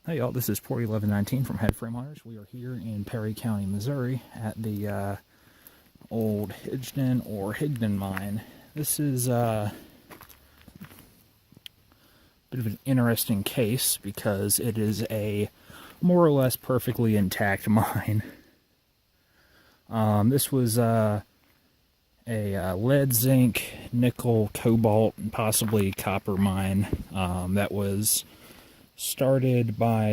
Hey y'all, this is Port 1119 from Headframe Hunters. We are here in Perry County, Missouri at the old Higdon or Higdon mine. This is a bit of an interesting case because it is a more or less perfectly intact mine. This was a lead, zinc, nickel, cobalt, and possibly copper mine that was started by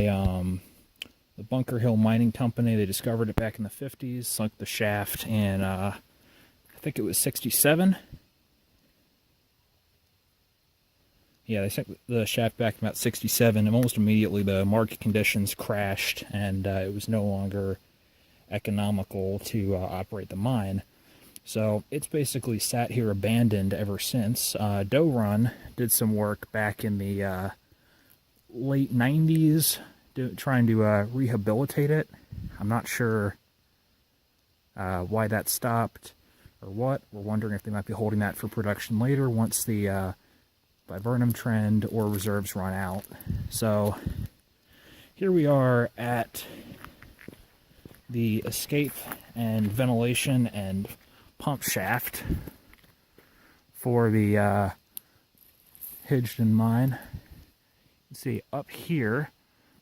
the Bunker Hill Mining Company. They discovered it back in the 50s, sunk the shaft in, I think it was 67. Yeah, they sunk the shaft back in about 67, and almost immediately the market conditions crashed, and it was no longer economical to operate the mine. So it's basically sat here abandoned ever since. Doe Run did some work back in the late 90s trying to rehabilitate it. I'm not sure why that stopped or what. We're wondering if they might be holding that for production later once the viburnum trend or reserves run out. So here we are at the escape and ventilation and pump shaft for the Higdon mine. See, up here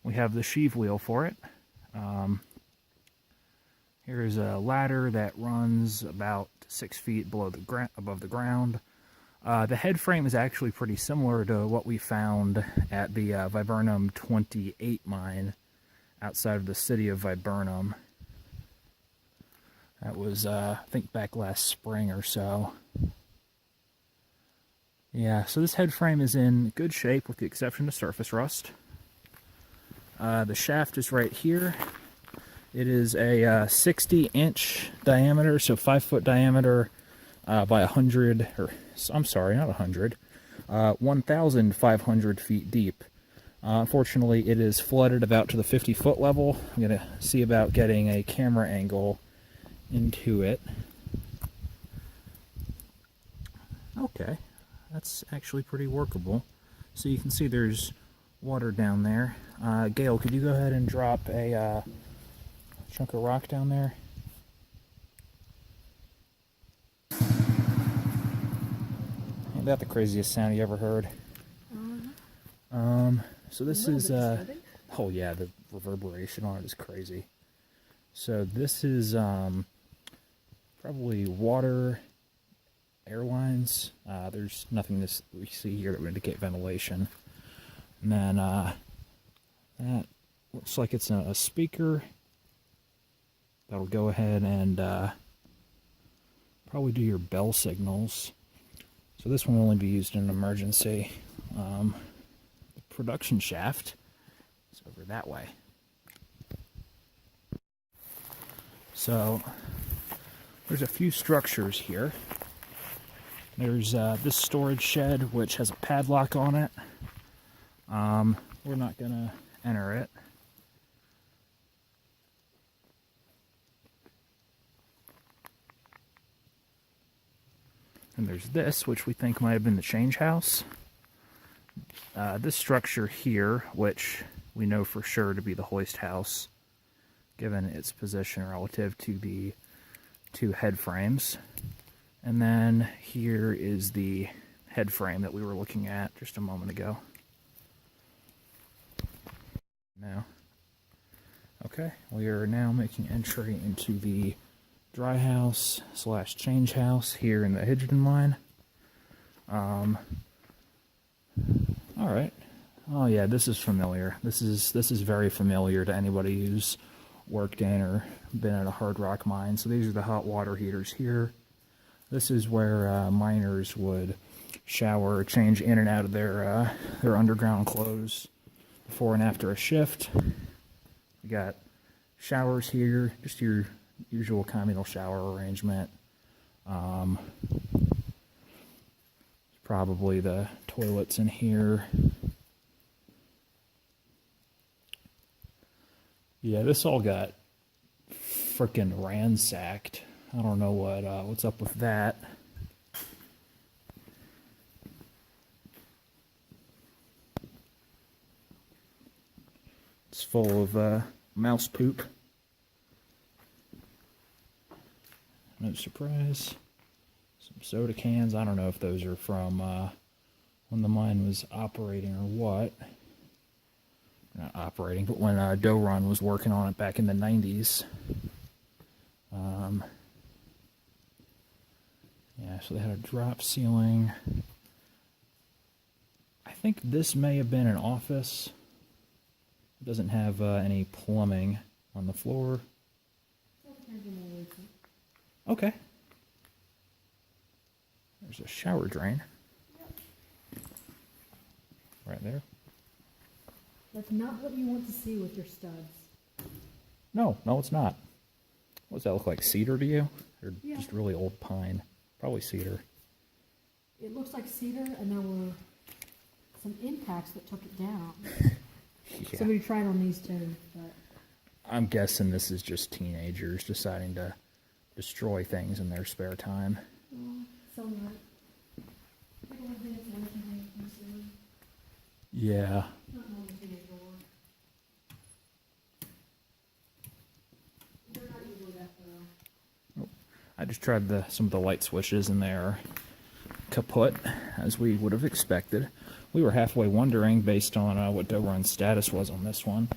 we have the sheave wheel for it. Here's a ladder that runs about 6 feet below above the ground. The head frame is actually pretty similar to what we found at the Viburnum 28 mine outside of the city of Viburnum. That was, I think, back last spring or so. Yeah, so this head frame is in good shape with the exception of surface rust. The shaft is right here. It is a 60-inch diameter, so 5-foot diameter by 100, or I'm sorry, not 100, 1,500 feet deep. Unfortunately, it is flooded about to the 50-foot level. I'm going to see about getting a camera angle into it. Okay. That's actually pretty workable. So you can see there's water down there. Gail, could you go ahead and drop a chunk of rock down there? Ain't that the craziest sound you ever heard? So this is, oh yeah, the reverberation on it is crazy. So this is probably water airlines. There's nothing we see here that would indicate ventilation. And then that looks like it's a speaker that'll go ahead and probably do your bell signals. So this one will only be used in an emergency. The production shaft is over that way. So there's a few structures here. There's this storage shed, which has a padlock on it. We're not going to enter it. And there's this, which we think might have been the change house. This structure here, which we know for sure to be the hoist house, given its position relative to the two head frames. And then here is the head frame that we were looking at just a moment ago. Now, okay, we are now making entry into the dry house / change house here in the Higdon mine. All right. Oh yeah, this is familiar. This is very familiar to anybody who's worked in or been at a hard rock mine. So these are the hot water heaters here. This is where miners would shower or change in and out of their underground clothes before and after a shift. We got showers here, just your usual communal shower arrangement. Probably the toilets in here. Yeah, this all got frickin' ransacked. I don't know what's up with that. It's full of mouse poop. No surprise. Some soda cans. I don't know if those are from when the mine was operating or what. Not operating, but when Doron was working on it back in the 90s. Yeah, so they had a drop ceiling. I think this may have been an office. It doesn't have any plumbing on the floor. Okay. There's a shower drain. Right there. That's not what you want to see with your studs. No, it's not. What does that look like? Cedar to you? Or Yeah. just really old pine? Probably cedar. It looks like cedar, and there were some impacts that took it down. Yeah. Somebody tried on these too, but I'm guessing this is just teenagers deciding to destroy things in their spare time. some not. I don't think it's anything consumed. Yeah. Not normal teenage door. They're not usually that thorough. I just tried some of the light switches and they're kaput, as we would have expected. We were halfway wondering, based on what Doran's status was on this one,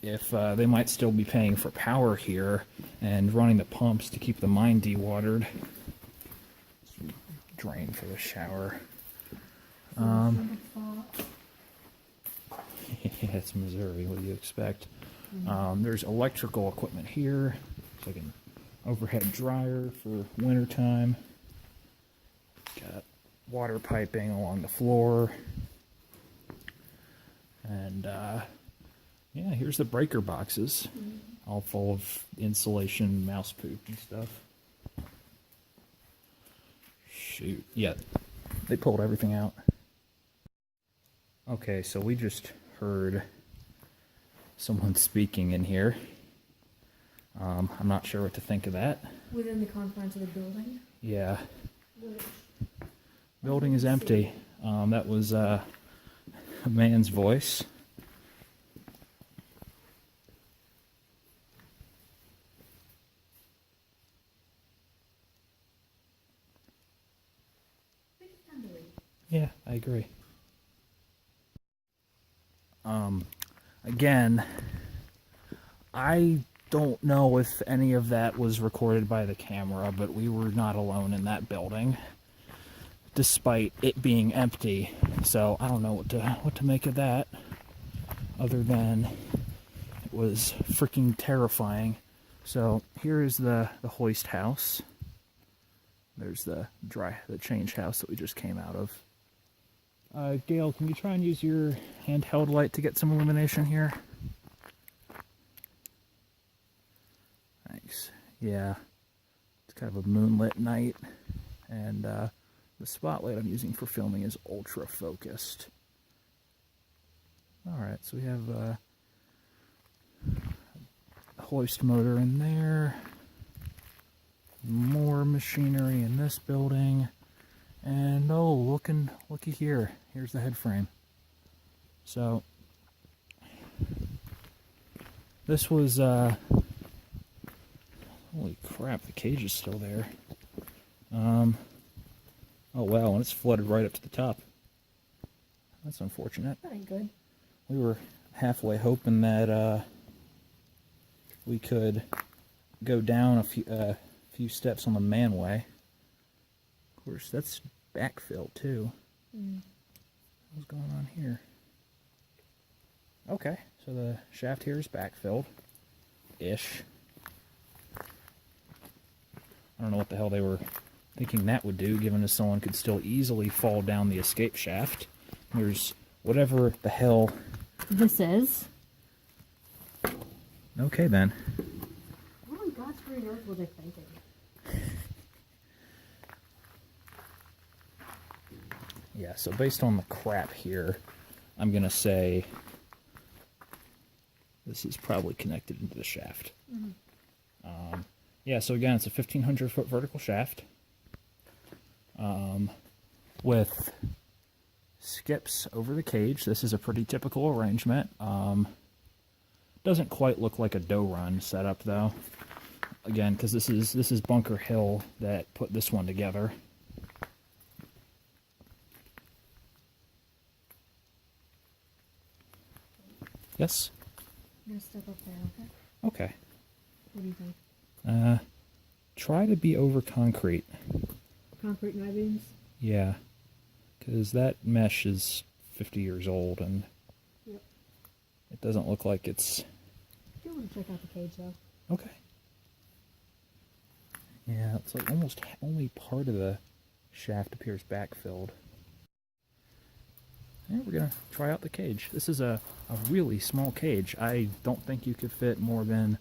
if they might still be paying for power here and running the pumps to keep the mine dewatered. Drain for the shower. Yeah, it's Missouri. What do you expect? There's electrical equipment here. It's like an overhead dryer for wintertime. Got water piping along the floor. And yeah, here's the breaker boxes, all full of insulation, mouse poop and stuff. Shoot. Yeah, they pulled everything out. Okay, so we just heard someone speaking in here. I'm not sure what to think of that. Within the confines of the building? Yeah. Which, Building is empty. That was a man's voice. Yeah, I agree. Again, I don't know if any of that was recorded by the camera, but we were not alone in that building, despite it being empty. So I don't know what to make of that, other than it was freaking terrifying. So here is the hoist house. There's the change house that we just came out of. Gail, can you try and use your handheld light to get some illumination here? Thanks. Yeah, it's kind of a moonlit night, and the spotlight I'm using for filming is ultra focused. Alright, so we have a hoist motor in there, more machinery in this building, and oh, looky here. Here's the head frame. So this was holy crap, the cage is still there. Oh wow, and it's flooded right up to the top. That's unfortunate. that ain't good. We were halfway hoping that we could go down a few steps on the manway. Of course, that's backfill too. What's going on here? Okay, so the shaft here is backfilled-ish. I don't know what the hell they were thinking that would do, given that someone could still easily fall down the escape shaft. There's whatever the hell This is. Okay then. What on God's green earth were they thinking? Yeah, so based on the crap here, I'm gonna say this is probably connected into the shaft. Yeah, so again, it's a 1,500-foot vertical shaft with skips over the cage. This is a pretty typical arrangement. Doesn't quite look like a dough run setup though. Again, because this is Bunker Hill that put this one together. Yes? I'm gonna step up there, okay? Okay. What do you think? Try to be over concrete. Concrete and I-beams? Yeah. Because that mesh is 50 years old and Yep. it doesn't look like it's... I do want to check out the cage though. Okay. Yeah, it's like almost only part of the shaft appears backfilled. And we're going to try out the cage. This is a really small cage. I don't think you could fit more than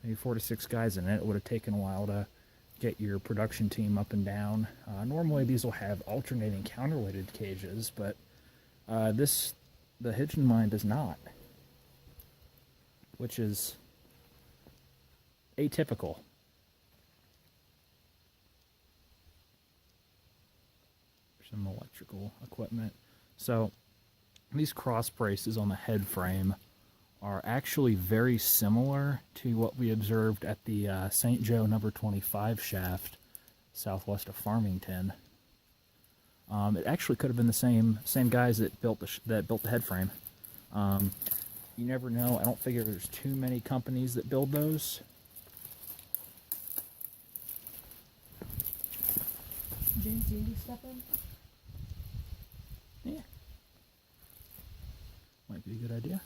maybe 4 to 6 guys in it. It would have taken a while to get your production team up and down. Normally these will have alternating counterweighted cages, but the Higdon mine does not, which is atypical. Some electrical equipment. So these cross braces on the head frame are actually very similar to what we observed at the St. Joe number 25 shaft southwest of Farmington. It actually could have been the same guys that built the head frame. You never know. I don't figure there's too many companies that build those. James, do you need to step in? Yeah. Might be a good idea.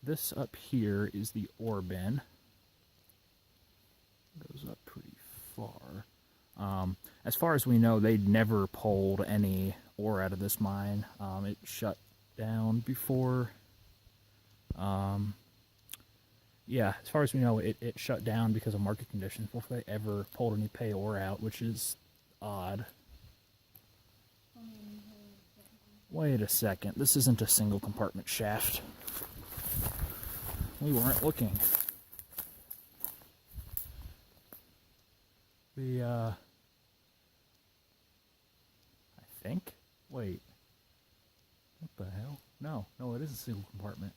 This up here is the ore bin. Goes up pretty far. As far as we know, they'd never pulled any ore out of this mine. It shut down before. Yeah, as far as we know, it shut down because of market conditions before they ever pulled any pay ore out, which is odd. Wait a second, this isn't a single compartment shaft. We weren't looking. I think? Wait. What the hell? No, it is a single compartment.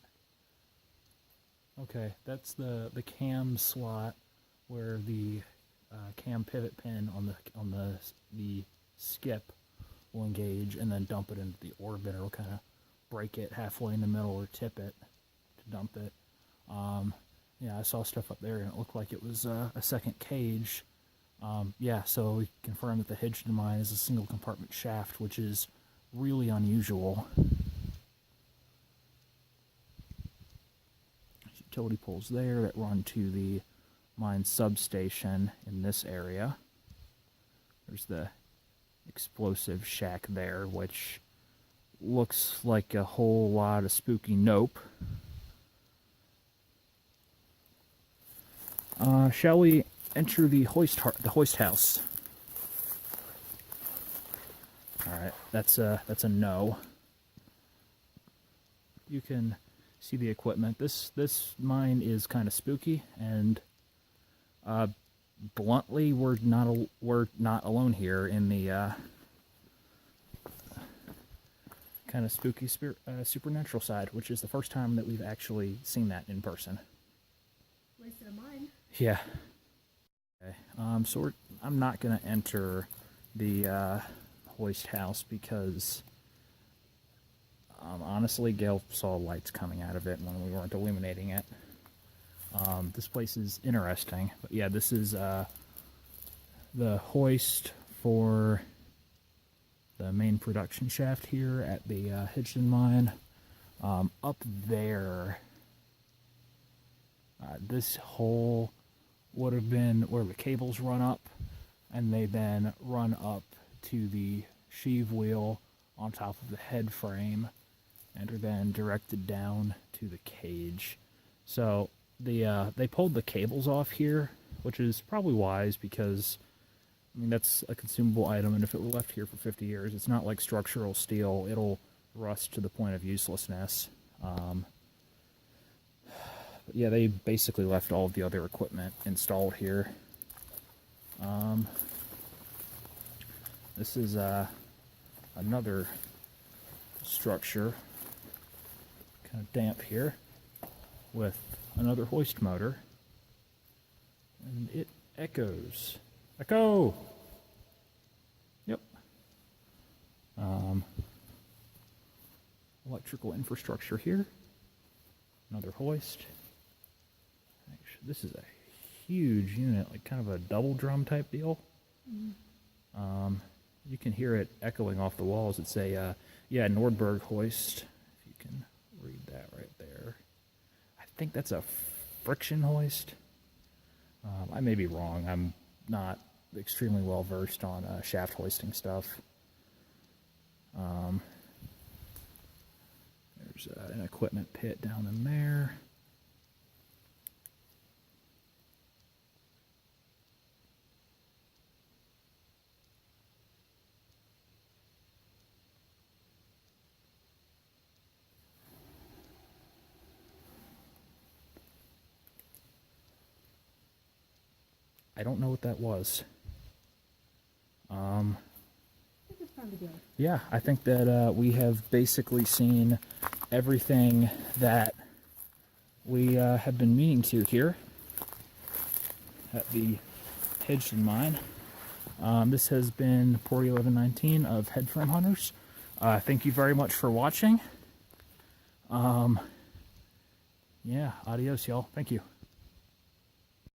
Okay, that's the cam slot where the cam pivot pin on the skip will engage and then dump it into the ore bin. It'll kind of break it halfway in the middle or tip it to dump it. Yeah, I saw stuff up there and it looked like it was a second cage. Yeah, so we confirmed that the Higdon mine is a single compartment shaft, which is really unusual. Utility poles there that run to the mine substation in this area. There's the explosive shack there, which looks like a whole lot of spooky nope. Shall we enter the hoist house? All right, that's a no. You can see the equipment. This mine is kind of spooky, and bluntly, we're not alone here in the kind of spooky supernatural side, which is the first time that we've actually seen that in person. Wasted a mine. Yeah. Okay. So I'm not gonna enter the hoist house because honestly, Gail saw lights coming out of it when we weren't illuminating it. This place is interesting, but yeah, this is the hoist for the main production shaft here at the Higdon mine. Up there, this hole would have been where the cables run up, and they then run up to the sheave wheel on top of the head frame, and are then directed down to the cage. So they pulled the cables off here, which is probably wise because, I mean, that's a consumable item, and if it were left here for 50 years, it's not like structural steel. It'll rust to the point of uselessness. But yeah, they basically left all of the other equipment installed here. This is another structure, kind of damp here, with another hoist motor, and it echoes. Echo! Yep. Electrical infrastructure here. Another hoist. Actually, this is a huge unit, like kind of a double drum type deal. You can hear it echoing off the walls. It's a, Nordberg hoist. If you can read that right there. I think that's a friction hoist. I may be wrong. I'm not extremely well versed on shaft hoisting stuff. There's an equipment pit down in there. I don't know what that was. I think it's time to go. Yeah, I think that we have basically seen everything that we have been meaning to here at the Higdon mine. This has been Port 1119 of Headframe Hunters. Thank you very much for watching. Yeah, adios, y'all. Thank you.